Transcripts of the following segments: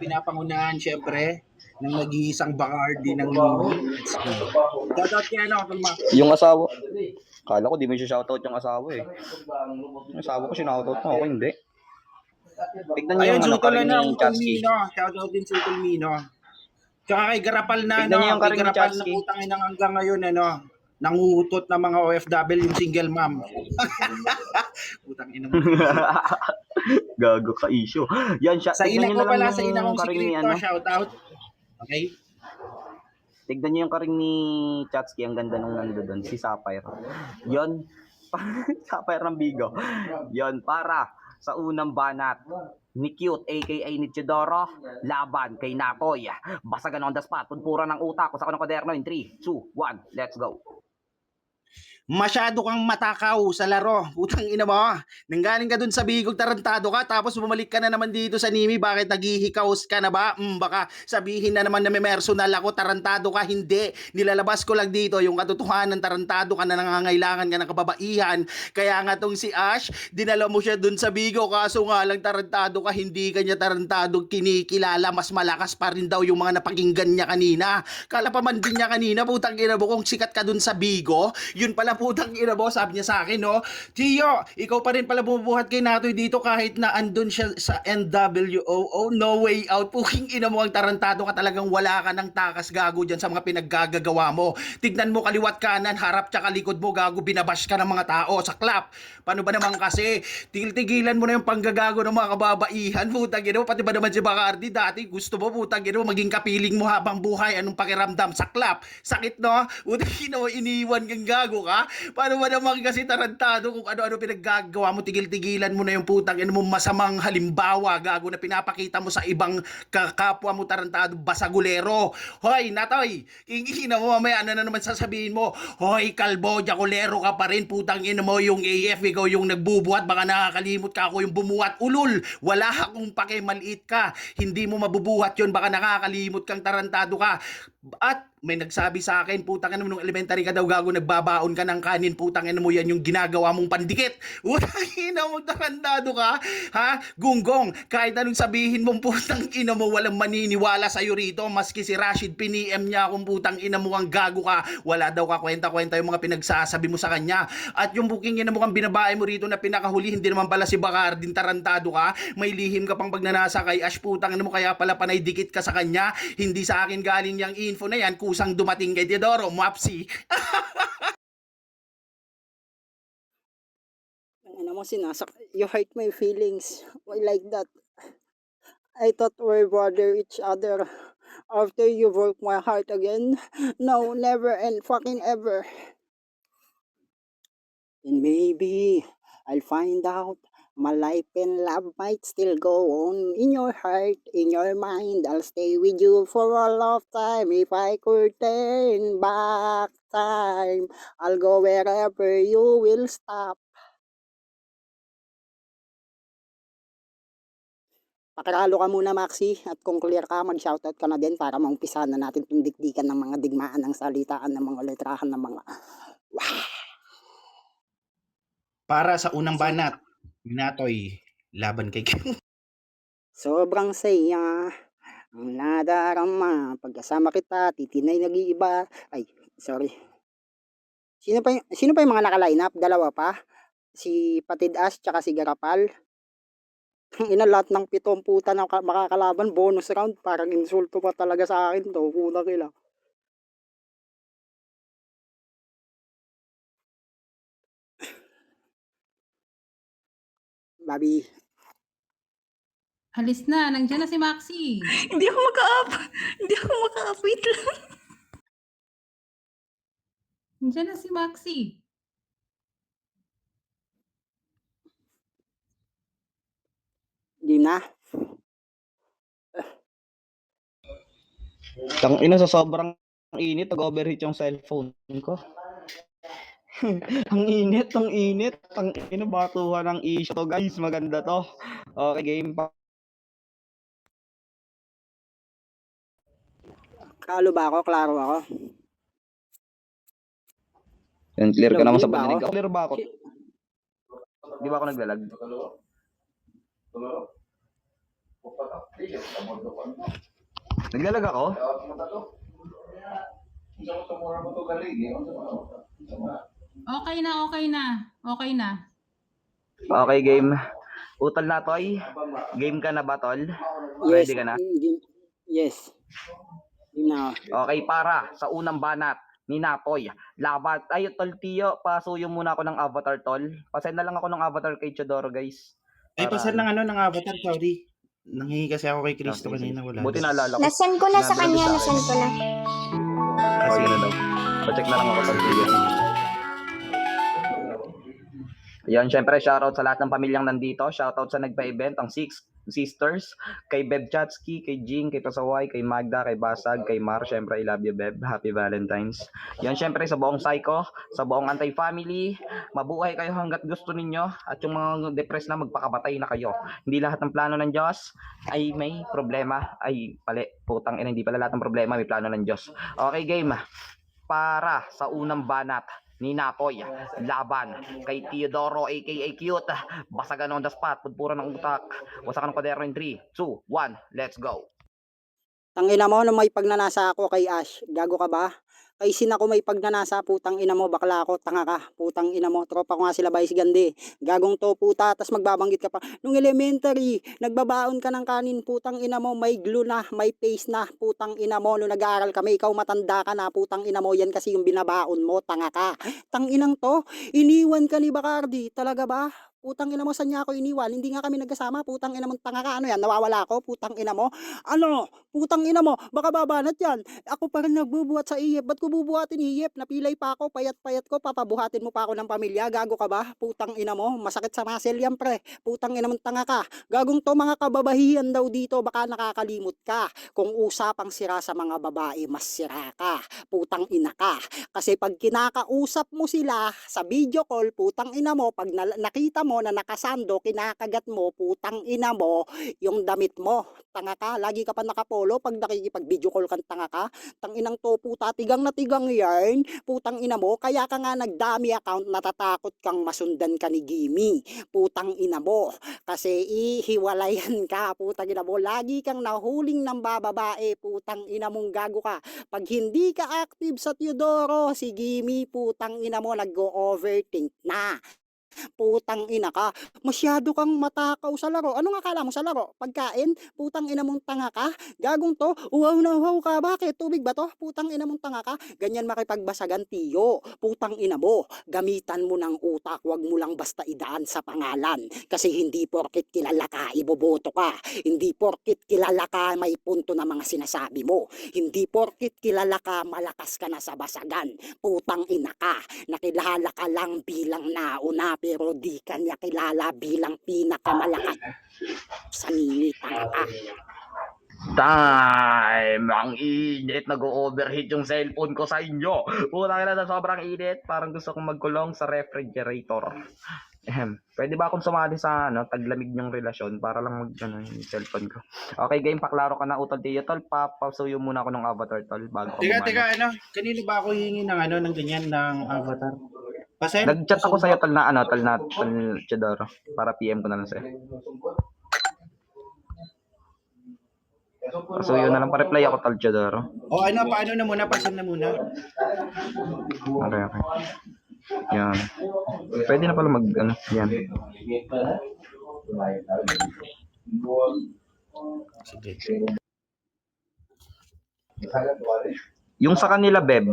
Pinapangunahan siyempre ng nag-iisang Bacardi ng Nini. Let's go. Shoutout kay ano, Kalma. Yung asawa. Kala ko di mo siya shoutout yung asawa eh. Yung asawa ko sinoutout mo, ako hindi. Tignan niyo Ayun, yung ano, Sutol karing ano, ni Utol Chatsky. Mino. Shoutout din Sutol Mino. Tsaka kay Garapal na Tignan ano, niyo yung kay karing ni Garapal na Chatsky. putang inang hanggang ngayon ano, nanguutot ng mga OFW yung single mom. Putang ina mo. Gago ka issue. Yan siya. Sa Tignan ina niyo ko na lang pala, yung sa ina kong si karing ni Crypto, ano. shoutout. Okay? Tignan niyo yung karing ni Chatsky, ang ganda nung nando doon, si Sapphire. Yon. Sapphire ng Bigo. Yon para sa unang banat ni Cute aka ni Chidoro laban kay Napoy. Basagan on the spot, punpura ng utak ko sa kanong kwaderno in 3, 2, 1, let's go. Masyado kang matakaw sa laro. Putang ina mo. Nanggaling ka dun sa Bigog, tarantado ka, tapos bumalik ka na naman dito sa Nimi. Bakit naghihikaos ka na ba? Baka sabihin na naman na may personal ako, tarantado ka. Hindi. Nilalabas ko lang dito yung katotohanan, tarantado ka na, nangangailangan ka ng kababaihan. Kaya nga tong si Ash, dinala mo siya dun sa Bigog, kaso nga lang tarantado ka, hindi kanya tarantado kinikilala. Mas malakas pa rin daw yung mga napakinggan niya kanina. Kala pa man din niya kanina, putang ina mo, kung sikat ka dun sa Bigo, yun pala putang ina mo, sabi niya sa akin, no? Tio, ikaw pa rin pala bumubuhat kay Natoy dito kahit na andun siya sa NWOO, no way out. Puking ina mo, ang tarantado ka, talagang wala ka ng takas, gago dyan sa mga pinaggagawa mo. Tignan mo kaliwat kanan, harap tsaka likod mo, gago, binabash ka ng mga tao sa clap. Paano ba naman kasi? Tigil-tigilan mo na yung panggagago ng mga kababaihan, putang ina mo, pati ba naman si Bacardi, dati gusto mo, putang ina mo, maging kapiling mo habang buhay, anong pakiramdam sa clap? Sakit, no? Putang ina mo, iniwan kang gago ka? Paano ba naman kasi tarantado kung ano-ano pinaggagawa mo, tigil-tigilan mo na yung putang ina mo, masamang halimbawa, gago, na pinapakita mo sa ibang kapwa mo tarantado, basagulero. Hoy, Natoy, ina mo, mamaya ano na naman sasabihin mo? Hoy, kalbo, jakulero ka pa rin, putang ina mo, yung AF, ikaw yung nagbubuhat, baka nakakalimot ka, ako yung bumuhat. Ulul, wala akong pake, maliit ka, hindi mo mabubuhat yon, baka nakakalimot kang, tarantado ka. At may nagsabi sa akin, putang ina mo, nung elementary ka daw, gago, nagbabaon ka ng kanin, putang ina mo, yan yung ginagawa mong pandikit. Putang ina mo, tarantado ka, ha? Gunggong, kahit anong sabihin mong putang ina mo, walang maniniwala sa'yo rito, maski si Rashid, piniem niya kung putang ina mo, ang gago ka, wala daw ka kwenta-kwenta yung mga pinagsasabi mo sa kanya. At yung booking ina mo kang binabae mo rito na pinakahuli, hindi naman pala si Bacardin, tarantado ka, may lihim ka pang pagnanasa kay Ash, putang ina mo, kaya pala panay dikit ka sa kanya, hindi sa akin galing yung info na yan, kusang dumating kay Teodoro, Mapsi. Ano mo, you hurt my feelings. Why like that? I thought we bother each other. After you broke my heart again. No, never and fucking ever. And maybe I'll find out my life and love might still go on in your heart, in your mind. I'll stay with you for a lifetime. If I could turn back time, I'll go wherever you will stop. Pakiralo ka muna, Maxi, at kung clear ka, mag-shoutout ka na din para maumpisahan na natin itong dikdikan ng mga digmaan ng salitaan, ng mga letrahan, ng mga Para sa unang banat, Natoy, laban kay Kim. sobrang saya ang nadarama pagkasama kita, titinay nag-iiba. Ay, sorry. Sino pa yung mga naka-line up? Dalawa pa? Si Patid Ash tsaka si Garapal. Ina, lahat ng 7 puta na makakalaban, bonus round. Parang insulto pa talaga sa akin to. Kuna kila. Babi. Alis na, nandiyan na si Maxi. Hindi ako maka-up. Hindi ako maka-up. Wait lang. Nandiyan na si Maxi. Di na. Tang ina, sa sobrang init, nag-overheat yung cellphone ko. ang init, ang ina, batuhan ng issue to, guys. Maganda to. Okay, game pa. Kalo ba ako? Klaro ako? Yan, clear ka naman Loading sa ba paninig. ako? Clear ba ako? Di ba ako naglalag? Naglalag ako? Okay na, okay na. Okay na. Okay, game. Utol na, Toy. Game ka na ba, Tol? Yes. Ready ka na? Yes. Yun na. Okay, para sa unang banat ni Natoy. Laban. Ay, Tol Tio, pasuyo muna ako ng avatar, Tol. Pasend na lang ako ng avatar kay Chodoro, guys. Ay, Para pasan lang ng avatar, sorry. Nanghingi kasi ako kay Cristo sige, kanina, sige. wala. Buti naalala ko. Nasend ko na sa Sinabi kanya, sa akin. nasend ko na. Kasi na daw. Pa-check na lang ako, Tol Tio. Yan, syempre, shoutout sa lahat ng pamilyang nandito. Shoutout sa nagpa-event, ang Six Sisters, kay Beb Chatsky, kay Jing, kay Pasaway, kay Magda, kay Basag, kay Mar. Syempre, I love you, Beb. Happy Valentine's. Yan, syempre, sa buong Psycho, sa buong Anti-Family, mabuhay kayo hanggat gusto ninyo. At yung mga depressed na, magpakabatay na kayo. Hindi lahat ng plano ng Diyos ay may problema. Ay, putang ina, hindi pala lahat ng problema may plano ng Diyos. Okay, game. Para sa unang banat ni Natoy, laban kay Teodoro aka Cute. Basagan on the spot, pudpuran ng utak. Wasakan ng kwadero in 3, 2, 1, let's go. Tangina mo, nung may pagnanasa ako kay Ash. Gago ka ba? Kay sin ako may pagnanasa, putang ina mo, bakla ako, tanga ka. Putang ina mo, tropa ko nga sila Vice Gandhi. Gagong to, puta, tas magbabanggit ka pa. Nung elementary, nagbabaon ka ng kanin, putang ina mo, may glue na, may paste na, putang ina mo. Nung nag-aaral kami, ikaw matanda ka na, putang ina mo, yan kasi yung binabaon mo, tanga ka. Tang inang to, iniwan ka ni Bacardi, talaga ba? Putang ina mo, saan niya ako iniwan? Hindi nga kami nagkasama, putang ina mo, tanga ka. Ano yan, nawawala ako, putang ina mo. Ano, putang ina mo, baka babanat yan. Ako pa rin nagbubuhat sa iyep. Ba't ko bubuhatin iyep? Napilay pa ako, payat-payat ko, papabuhatin mo pa ako ng pamilya. Gago ka ba? Putang ina mo, masakit sa muscle yan, pre. Putang ina mo, tanga ka. Gagong to, mga kababahian daw dito, baka nakakalimot ka. Kung usapang sira sa mga babae, mas sira ka. Putang ina ka. Kasi pag kinakausap mo sila sa video call, putang ina mo, pag nakita mo na nakasando, kinakagat mo, putang ina mo, yung damit mo. Tanga ka, lagi ka pa nakapolo pag nakikipag-video call kang tanga ka. Tang inang to, puta, tigang na tigang yan. Putang ina mo, kaya ka nga nagdami account, natatakot kang masundan ka ni Gimme. Putang ina mo, kasi ihiwalayan ka, putang ina mo. Lagi kang nahuling ng bababae, putang ina mong gago ka. Pag hindi ka active sa Teodoro, si Gimme, putang ina mo, nag-go-overthink na. Putang ina ka, masyado kang matakaw sa laro. Ano nga akala mo sa laro? Pagkain? Putang ina mong tanga ka? Gagong to? Uhaw na uhaw ka. Bakit? Tubig ba to? Putang ina mong tanga ka? Ganyan makipagbasagan, Tiyo. Putang ina mo. Gamitan mo ng utak. Huwag mo lang basta idaan sa pangalan. Kasi hindi porkit kilala ka, iboboto ka. Hindi porkit kilala ka, may punto na mga sinasabi mo. Hindi porkit kilala ka, malakas ka na sa basagan. Putang ina ka. Nakilala ka lang bilang nauna, pero di ka niya kilala bilang pinakamalakas sa ningitang ka. Time! Ang init, nag-overheat yung cellphone ko sa inyo. Putang ina, na sobrang init. Parang gusto kong magkulong sa refrigerator. Pwede ba akong sumali sa taglamig niyong relasyon para lang yung cellphone ko? Okay, game, paklaro ka na, Utol Tiyo. Tol, papasuyo muna ako ng avatar, Tol, bago ka Teka, bumano. kanino ba ako hingi ng ganyan, ng avatar? Pasen? Nag-chat ako sa'yo, Tol, Tol Chidoro, para PM ko na lang sa'yo. Pasuyo na lang, pa-reply ako, Tol Chidoro. O paano na muna, pasen na muna. Okay. Yan. Pwede na pala yan. Sige. Yung sa kanila, Beb,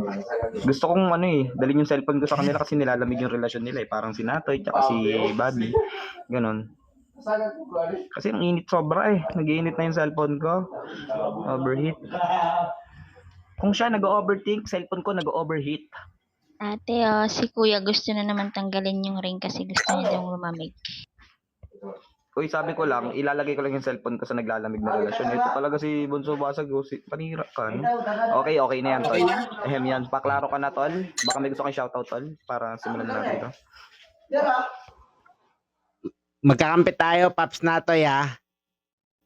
gusto kong dalhin yung cellphone ko sa kanila kasi nilalamig yung relasyon nila parang si Natoy tsaka si Buddy. Ganon. Kasi ang init sobra nag-iinit na yung cellphone ko. Overheat. Kung siya nag-overthink, cellphone ko nag-overheat. Ate, si kuya gusto na naman tanggalin yung ring kasi gusto niya daw lumamig. Uy, sabi ko lang, ilalagay ko lang yung cellphone ko sa naglalamig na relasyon. Ito talaga si Bunso Basag, panira ka. Okay na yan, Tol. Yan, paklaro ka na, Tol. Baka may gusto kang shoutout, Tol, para simulan na natin ito. Magkakampi tayo, Paps Natoy, ha?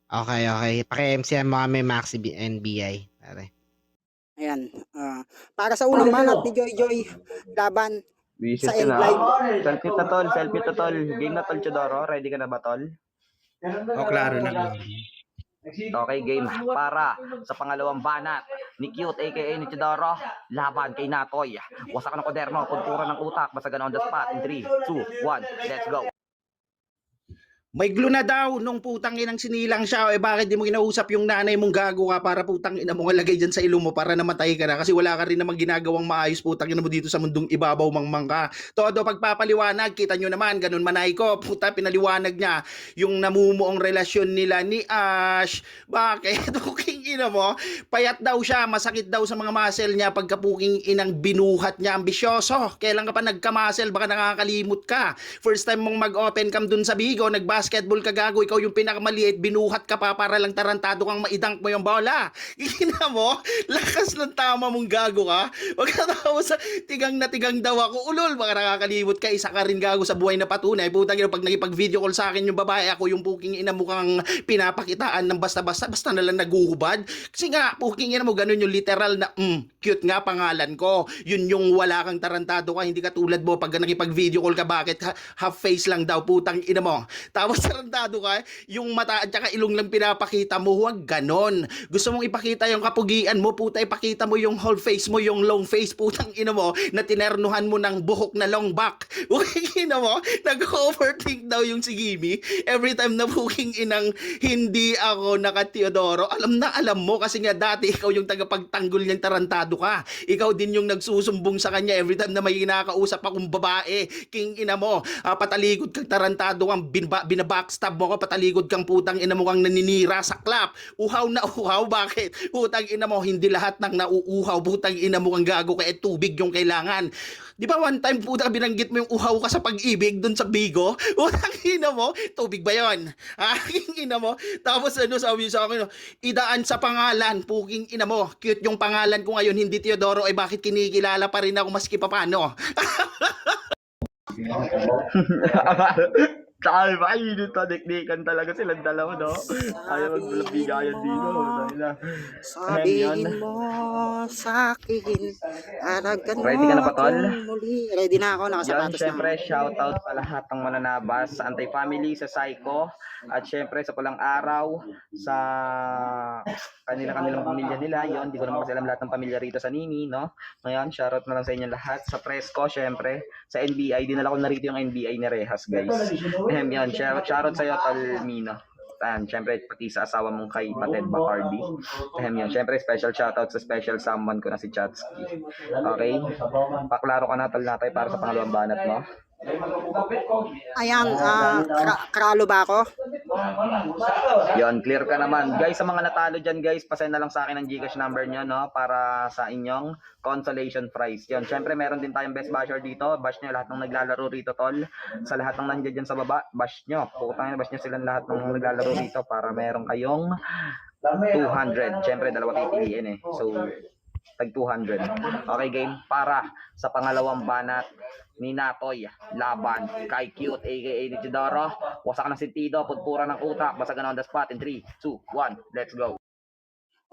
Okay. Paki-MCM mo kami, Maxi NBI. Pare. Ayan. Para sa unang manat ni Joy laban Visit sa ka na. Endlive. Selfie na, Tol. Game na, Tol Chodoro. Ready ka na ba, Tol? O, klaro na. Okay, game. Para sa pangalawang banat ni Cute aka ni Chidoro, laban kay Natoy. Wasak ng koderno, puntura ng utak, basagan on the spot in 3, 2, 1, let's go. May glue na daw nung putang inang sinilang siya. Bakit di mo kinausap yung nanay mong gago ka para putang ina mo lagay dyan sa ilong mo para namatay ka na kasi wala ka rin namang ginagawang maayos putang ina mo dito sa mundong ibabaw mangmang ka. Todo pagpapaliwanag, kita nyo naman, ganun manay ko. Puta, pinaliwanag niya yung namumuong relasyon nila ni Ash. Bakit? Puking ina mo, payat daw siya, masakit daw sa mga muscle niya pagka puking inang binuhat niya, ambisyoso. Kailan ka pa nagka-muscle, baka nakakalimot ka. First time mong mag-open cam dun sa Bigo, basketball ka gago, ikaw yung pinakamaliit, binuhat ka pa para lang tarantado kang maidunk mo yung bola. Ina mo, lakas ng tama mong gago ka. Huwag ka tapos sa tigang na tigang daw ako. Ulol, baka nakakalimot ka, isa ka rin gago sa buhay na patunay. Putang ina, pag nakipag-video call sa akin yung babae, ako yung puking ina mo kang pinapakitaan ng basta-basta, basta na lang naguhubad. Kasi nga, puking ina mo, ganun yung literal na, cute nga pangalan ko. Yun yung wala kang tarantado ka, hindi ka tulad mo, pag nakipag-video call ka, bakit half face lang daw, putang ina mo. Tapos tarantado ka, yung mata at saka ilong lang pinapakita mo, huwag ganon. Gusto mong ipakita yung kapugian mo, puta, ipakita mo yung whole face mo, yung long face, putang ina mo, na tinernuhan mo ng buhok na long back. Puking ina mo, nag-overthink daw yung si Gimme. Every time na puking inang hindi ako naka-Teodoro, alam na alam mo, kasi nga dati ikaw yung tagapagtanggol niyang tarantado ka. Ikaw din yung nagsusumbong sa kanya every time na may kinakausap akong babae. King ina mo, patalikod kang tarantado kang binabackstab mo ko, patalikod kang putang ina mo kang naninira sa klap. Uhaw na uhaw, bakit? Putang ina mo, hindi lahat ng nauuhaw, putang ina mo kang gago kaya tubig yung kailangan. Di ba one time putang binanggit mo yung uhaw ka sa pag-ibig dun sa Bigo? Putang ina mo, tubig ba yun? King ina mo, tapos ano sabi sa akin, idaan sa pangalan, puking ina mo, cute yung pangalan ko ngayon, hindi Teodoro, bakit kinikilala pa rin ako maski papano? Ay, mainit na, dikdikan talaga silang dalawa, no? Ayaw magbigayan dito. Sabihin mo sa akin, aragan mo Ready ka na ba, Tol? akong muli. Ready na ako, Yan, nakasapatos na syempre, ako. shoutout sa lahat ng mananabas, sa Antay-Family, sa Psycho, at syempre sa Pulang Araw, sa kanilang pamilya nila. Yon, di ko naman kasi alam lahat ng pamilya rito sa Nini, no? Ngayon, shoutout na lang sa inyo lahat. Sa Fresco, syempre, sa NBI, dinala ko na rito yung NBI ni Rehas, guys. Yan, shoutout sa'yo, Talmino. And syempre, pati sa asawa mong kay Pated Bacardi. Yan, syempre, special shoutout sa special someone ko na si Chatsky. Okay? Paklaro ka na, Tal Natay, para sa pangalawang banat mo. Ayan, kralo ba ako? Yon, clear ka naman. Guys, sa mga natalo dyan, guys, pasend na lang sa akin ang Gcash number nyo, no? Para sa inyong consolation prize. Yon, syempre, meron din tayong best basher dito. Bash nyo lahat ng naglalaro rito, Tol. Sa lahat ng nandiyan dyan sa baba, bash nyo. Putang bash nyo silang lahat ng naglalaro rito para meron kayong 200. Syempre, dalawa pipiliin eh. So, tag 200. Okay, game. Para sa pangalawang banat ni Natoy, laban kay Cute aka ni Chidoro. Wasak ng sentido, pudpura ng utak, basagan on the spot in 3, 2, 1, let's go.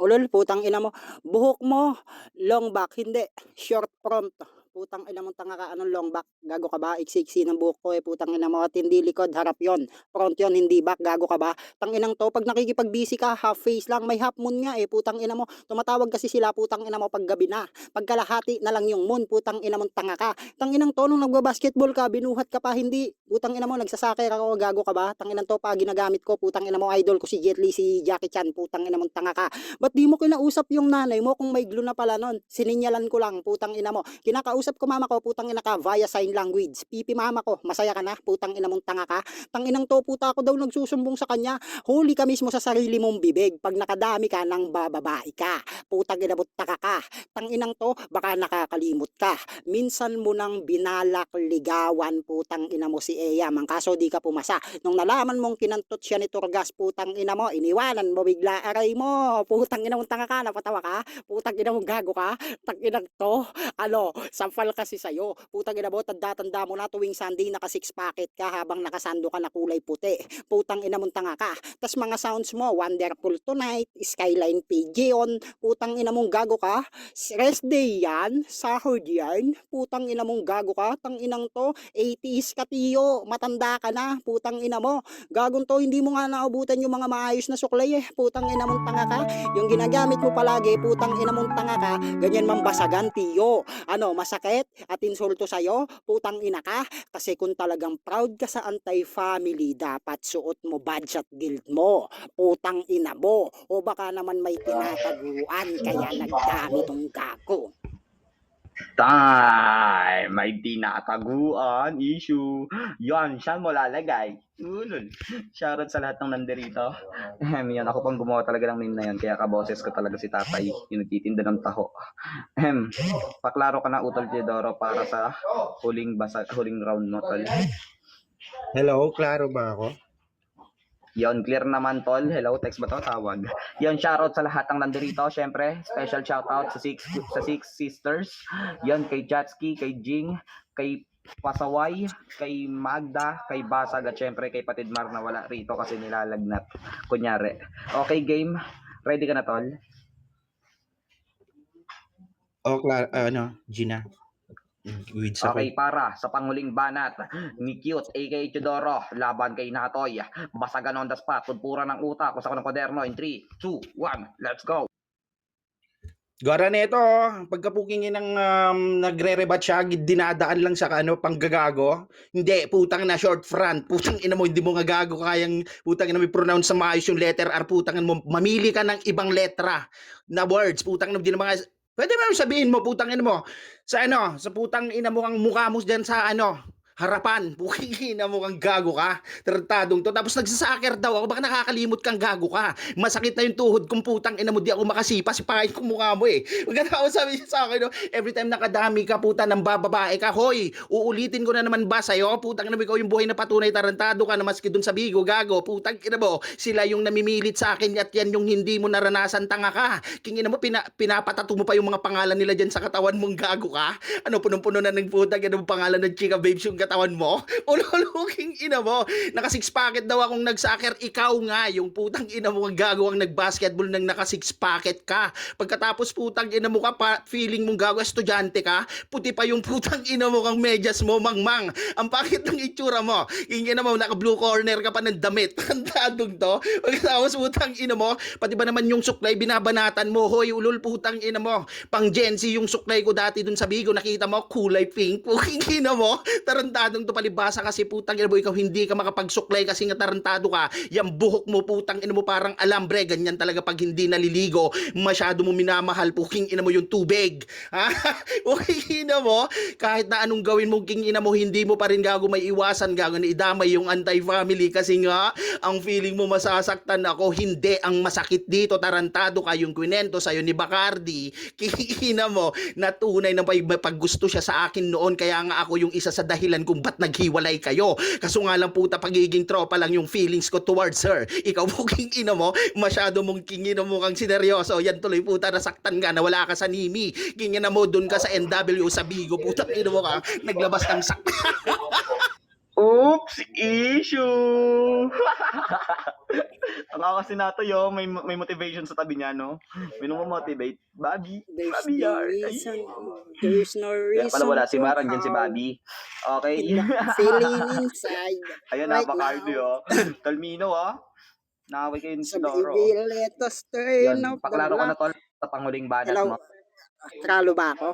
Ulol, putang ina mo. Buhok mo, long back, hindi. Short front. Putang ina mo, tanga ka, anong long back? Gago ka ba? Iksi-iksi ng buhok ko putang ina mo. At hindi likod, harap yon. Front yon, hindi back. Gago ka ba? Tang inang to, pag nakikipag-busy ka, half face lang. May half moon nga putang ina mo. Tumatawag kasi sila, putang ina mo, pag gabi na. Pagkalahati na lang yung moon, putang ina mo, tanga ka. Tang inang to, nung nagbabasketball ka, binuhat ka pa, hindi. Putang ina mo, nagsasakay ako, gago ka ba? Tang inang to, pa ginagamit ko, putang ina mo, idol ko si Jet Li, si Jackie Chan, putang ina mo, tanga ka. Ba't di mo kinausap yung nanay mo kung may glue na pala nun? Sininyalan ko lang, putang ina mo. Kinakausap ko mama ko, putang ina ka, via sign language. Pipi mama ko, masaya ka na, putang ina mong tanga ka. Tang inang to, puta ako daw nagsusumbong sa kanya. Huli ka mismo sa sarili mong bibig. Pag nakadami ka ng bababae ka. Putang ina mo, taka ka. Tang inang to, baka nakakalimot ka. Minsan mo nang binalak ligawan, putang ina mo si Eya. Mangkaso di ka pumasa. Nung nalaman mong kinantot siya ni Turgas, putang ina mo, iniwanan mo bigla aray mo. Putang ina mong tanga ka, napatawa ka. Putang ina mong gago ka. Tang inang to, ano, sa Sampal kasi sa'yo. Putang ina mo, tanda-tanda mo na tuwing Sunday naka-six packet ka habang nakasando ka na kulay puti. Putang ina mong tanga ka. Tas mga sounds mo, Wonderful Tonight, Skyline Pigeon, putang ina mong gago ka. Rest day yan, sahod yan. Putang ina mong gago ka. Tang inang to, 80s ka tiyo. Matanda ka na, putang ina mo. Gagong to, hindi mo nga naubutan yung mga maayos na suklay eh. Putang ina mong tanga ka. Yung ginagamit mo palagi, putang ina mong tanga ka, ganyan mambasagan tiyo. Ano, masakit at insulto sa'yo? Putang ina ka. Kasi kung talagang proud ka sa anti-family, dapat suot mo badge at guild mo. Putang ina mo. O baka naman may tinataguan kaya nagdami tong gago. Time! May tinataguan issue. Yon, saan mo lalagay? Ulol. Shoutout sa lahat ng nandirito. Yan, ako pang gumawa talaga ng meme na yan. Kaya kaboses ko talaga si tatay. Yung nagtitinda ng taho. Paklaro ka na, Utol Teodoro, para sa huling round mo, tol. Hello, klaro ba ako? Yon, clear naman, tol. Hello, text ba to? Tawag. Yon, shoutout sa lahat ng nandito. Syempre, special shoutout sa six sisters. Yon, kay Jatski, kay Jing, kay Pasaway, kay Magda, kay Basag, at syempre kay Patidmar na wala rito kasi nilalagnat. Kunyari. Okay, game. Ready ka na, tol? Oh, Gina. With Okay, para sa panguling banat ni Cute, aka Teodoro, laban kay Natoy. Basagan on the spot, tudpura ng utak, kusa ko ng kwaderno in 3, 2, 1, let's go! Gara neto, pagkapukingin ng nagre-rebat siya, dinadaan lang sa panggagago. Hindi, putang na short front. Putang ina mo, hindi mo nga gago kayang putang ina mo pronounce sa maayos yung letter R. Putang ina mo, mamili ka ng ibang letra na words. Putang ina mo, di na mga... Pwede mo sabihin mo, putang ina mo, sa sa putang ina mo ang mukha mo dyan sa harapan, puking ina mo kang gago ka, tarantadong to, tapos nagsasaker daw ako, baka nakakalimot kang gago ka, masakit na yung tuhod kung putang ina mo, di ako makasipa, sipahin ko mukha mo eh, maganda ako sabi niya sa akin, every time nakadami ka, puta ng bababae ka, hoy, uulitin ko na naman ba sa'yo, putang ina mo, ikaw yung buhay na patunay, tarantado ka na maski dun sa bigo, gago, putang ina mo, sila yung namimilit sa akin at yan yung hindi mo naranasan, tanga ka, king ina mo, pinapatato mo pa yung mga pangalan nila dyan sa katawan mong gago ka, punong-puno na ng putang ina mo pangalan ng chika babes yung katawan mo, ululuking ina mo, naka six packet daw akong nagsaker, ikaw nga, yung putang ina mo ang gago ang nagbasketball nang naka six packet ka, pagkatapos putang ina mo ka, feeling mong gago, estudyante ka, puti pa yung putang ina mo kang medyas mo, mangmang, ang pakit ng itsura mo, yung ina mo, naka blue corner ka pa ng damit, tandadong to, pagkatapos putang ina mo, pati ba naman yung suklay, binabanatan mo, hoy, ulul putang ina mo, pang Gen Z yung suklay ko dati dun sa Bigo, nakita mo, kulay pink, puking ina mo, tarantadong to palibasa kasi putang ina mo, ikaw hindi ka makapagsuklay kasi nga tarantado ka, yung buhok mo putang ina mo parang alambre, ganyan talaga pag hindi naliligo, masyado mo minamahal, puking ina mo yung tubig, ha? Puking ina mo, kahit na anong gawin mo, king ina mo, hindi mo pa rin gago may iwasan, gago na idamay yung anti-family kasi nga, ang feeling mo masasaktan ako, hindi ang masakit dito, tarantado ka, yung kwento sa'yo ni Bacardi, king ina mo, natunay na paggusto siya sa akin noon, kaya nga ako yung isa sa dahilan kung ba't naghiwalay kayo. Kaso nga lang puta, pagiging tropa lang yung feelings ko towards her. Ikaw po king ina mo, masyado mong king ina mo kang sineryoso. Yan tuloy puta, nasaktan ka na wala ka sa Nimi. King ina mo, dun ka sa NW sa Bigo, puta ina mo ka, naglabas ng Oops! Issue! Ang kasi nato may motivation sa tabi niya, no? May motivate. Bobby! Bobby yar! There's no Kaya reason pala wala si to Maran dyan si Bobby. Okay. feeling inside. Ayun, right napaka-cardio, now. Talmino, Nakaway kayo ni So Sidoro. baby, let us turn Yun, up the paklaro ko na block. tol sa panguling banat Hello, mo. tralo ba ako?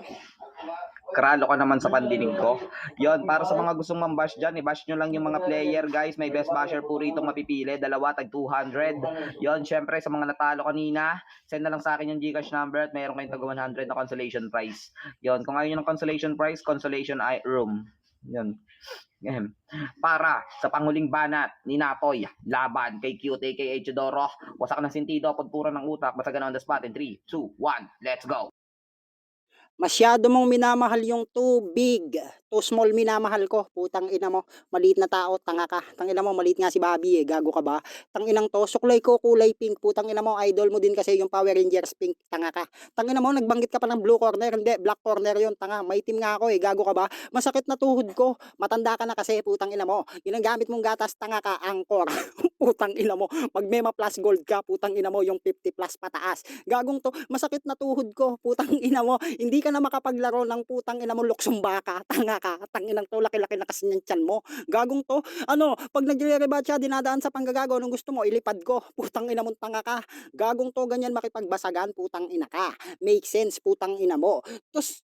Kralo ka naman sa pandinig ko. Yon, para sa mga gustong mambash dyan, i-bash nyo lang yung mga player, guys. May best basher po rito mapipili. Dalawa, tag 200. Yon, syempre, sa mga natalo kanina, send na lang sa akin yung Gcash number at mayroon kayong tag 100 na consolation prize. Yon, kung ayaw nyo ng consolation prize, consolation room. Yon. Para sa panguling banat ni Natoy, laban kay Cute, aka Teodoro. Wasak ng sentido, pagpura ng utak, basagan on the spot in 3, 2, 1, let's go! Masyado mong minamahal yung tubig. Too small minamahal ko. Putang ina mo. Maliit na tao, tanga ka. Tangina mo, maliit nga si Bobby eh. Gago ka ba? Tanginang to, suklay ko kulay pink. Putang ina mo, idol mo din kasi yung Power Rangers pink. Tanga ka. Tangina mo, nagbanggit ka pa ng blue corner. Hindi, black corner yun. Tanga, maitim nga ako eh. Gago ka ba? Masakit na tuhod ko. Matanda ka na kasi, putang ina mo. Yun ang gamit mong gatas, tanga ka, angkor. Putang ina mo. Mag-Mema Plus Gold ka, putang ina mo, yung 50 plus pataas. Gagong to, masakit na tuhod ko. Putang ina mo, hindi ka na makapaglaro ng putang ina mo luksumba ka. Tanga ka. Tanginang to, laki-laki na kasi ng tiyan mo. Gagong to, ano, pag nagre-rebat siya, dinadaan sa panggagago, nung gusto mo, ilipad ko. Putang ina mo, tanga ka. Gagong to, ganyan makipagbasagan, putang ina ka. Make sense, putang ina mo. Tapos,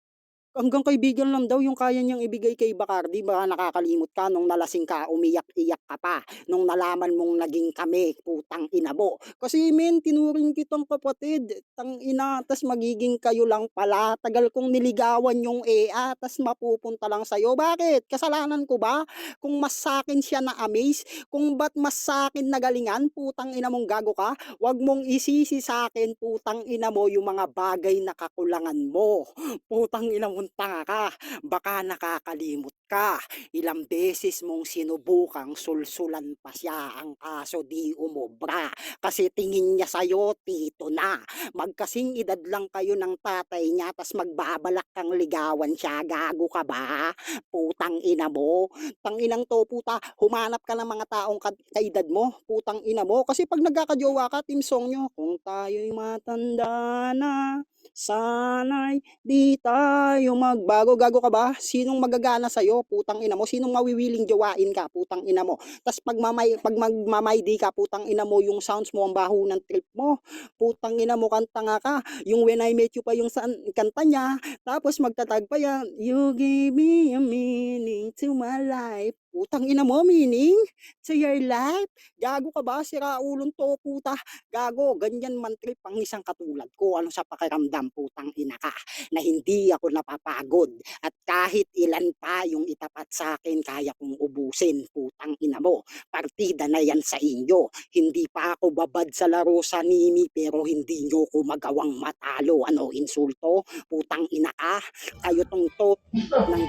hanggang kaibigan lang daw yung kaya niyang ibigay kay Bacardi. Baka nakakalimot ka nung nalasing ka, umiyak-iyak ka pa. Nung nalaman mong naging kami, putang ina mo. Kasi men, tinuring kitang kapatid. Tang ina, tas magiging kayo lang pala. Tagal kong niligawan yung EA, tas mapupunta lang sa'yo. Bakit? Kasalanan ko ba? Kung mas sakin siya na amaze, kung ba't mas sakin nagalingan, putang ina mong gago ka, wag mong isisi sa akin, putang ina mo, yung mga bagay na kakulangan mo. Putang ina mong tanga ka, baka nakakalimot ka. Ilang beses mong sinubukang sulsulan pa siya, ang kaso di umobra. Kasi tingin niya sa'yo, tito na. Magkasing edad lang kayo ng tatay niya, tas magbabalak kang ligawan siya. Gago ka ba? Putang ina mo. Tanginang to, puta, humanap ka ng mga taong kaedad mo. Putang ina mo. Kasi pag nagkakajowa ka, team song nyo, kung tayo'y matanda na, sana'y di tayo magbago. Gago ka ba? Sinong magagana sa'yo? Putang ina mo. Sinong mawiwiling jowain ka? Putang ina mo. Tas pag magmamaydi ka, putang ina mo, yung sounds mo, ang baho ng trip mo. Putang ina mo, kanta nga ka. Yung When I Met You pa yung kanta niya. Tapos magtatag pa yan. You gave me a meaning to my life. Putang ina mo, meaning to your life? Gago ka ba? Sira ulong to, puta. Gago, ganyan man trip ang isang katulad ko. Ano sa pakiramdam, putang ina ka, na hindi ako napapagod. At kahit ilan pa yung itapat sa akin, kaya kong ubusin, putang ina mo. Partida na yan sa inyo. Hindi pa ako babad sa laro sa Nimi, pero hindi nyo ko magawang matalo. Ano, insulto? Putang ina ka. Kayo tong to ng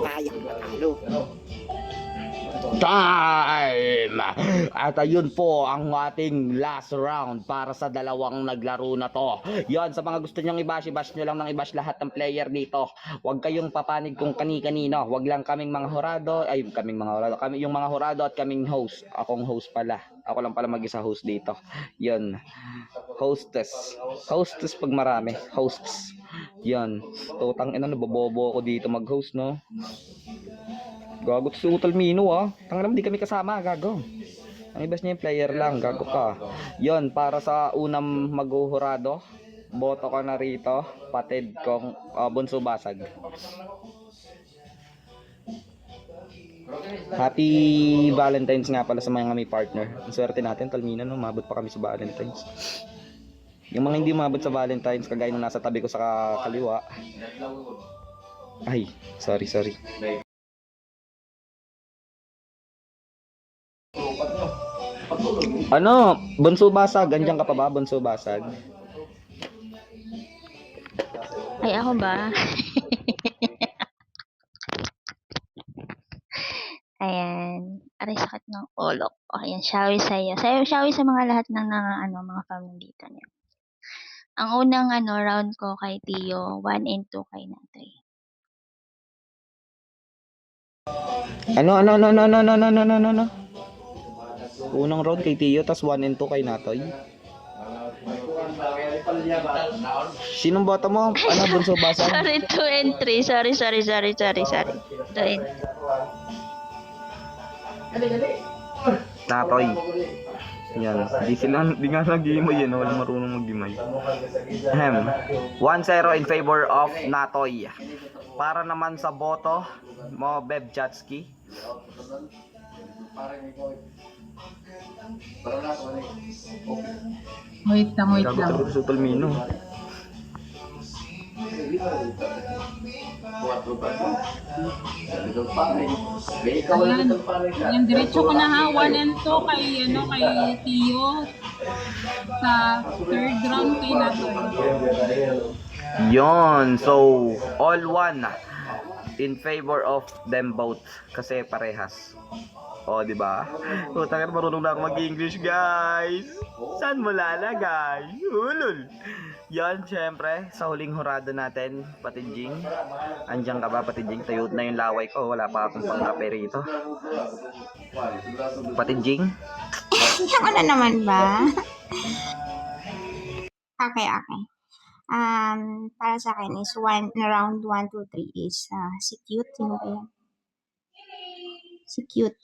kayang matalo. Time! At ayun po ang ating last round para sa dalawang naglaro na to. Yon, sa mga gusto nyong i-bash nyo lang ng i-bash lahat ng player dito. Huwag kayong papanig kung kani-kanino. Huwag lang kaming mga horado, kami yung mga horado at kaming host. Akong host pala. Ako lang pala mag-isa host dito. Yon. Hostess pag marami. Hosts. Yon. Tutang ina, nabobobo ako dito mag-host, no? Gago si Utalmino ah. Tanga naman di kami kasama, gago. Ang ibas niya yung player lang, gago ka. Yon, para sa unang maghuhurado, boto ka na rito, patid kong Bunso Basag. Happy Valentine's nga pala sa mga may partner. Ang swerte natin, Talmino, no? Mabot pa kami sa Valentine's. Yung mga hindi mabot sa Valentine's, kagaya nung nasa tabi ko sa kaliwa. Ay, sorry. Ano, Bunso Basag, ganyan ka pa ba, Bunso Basag? Ay, ako ba? Ayan. Aray, sakit ng ulo ko. Ayan, shawi sa'yo. Shawi sa mga lahat ng mga pamilita niyo. Ang unang round ko kay Tio, 1 and 2 kay Natay. Ano? Unang round kay Tio, tas 1 and 2 kay Natoy. Sinong boto mo? Ano, Bunso Basag? Sorry, 2 and 3. Sorry. 2 and Natoy. Yan. Di nga nag-gimay yan. Walang marunong mag-gimay. 1-0 in favor of Natoy. Para naman sa boto mo, Beb Chatsky. Wait lang. Gago sa Talmino. Ayan, diretso ko na ha. 1 and 2 kay Tio. Sa third round kay Natoy. Yon. So, all one. in favor of them both kasi parehas. O, di ba? Putang ina, marunong na ako mag-English, guys. Saan mo lalagay? Ulul. Yan, syempre, sa huling hurado natin, Patijing. Andiyan ka ba, Patijing? Tuyot na yung laway ko. Wala pa akong pangkape rito. Patijing? Ako na naman ba? Okay, okay. Para sa akin is round 1, 2, 3 is si Cute. Sino ba yan? Si Cute.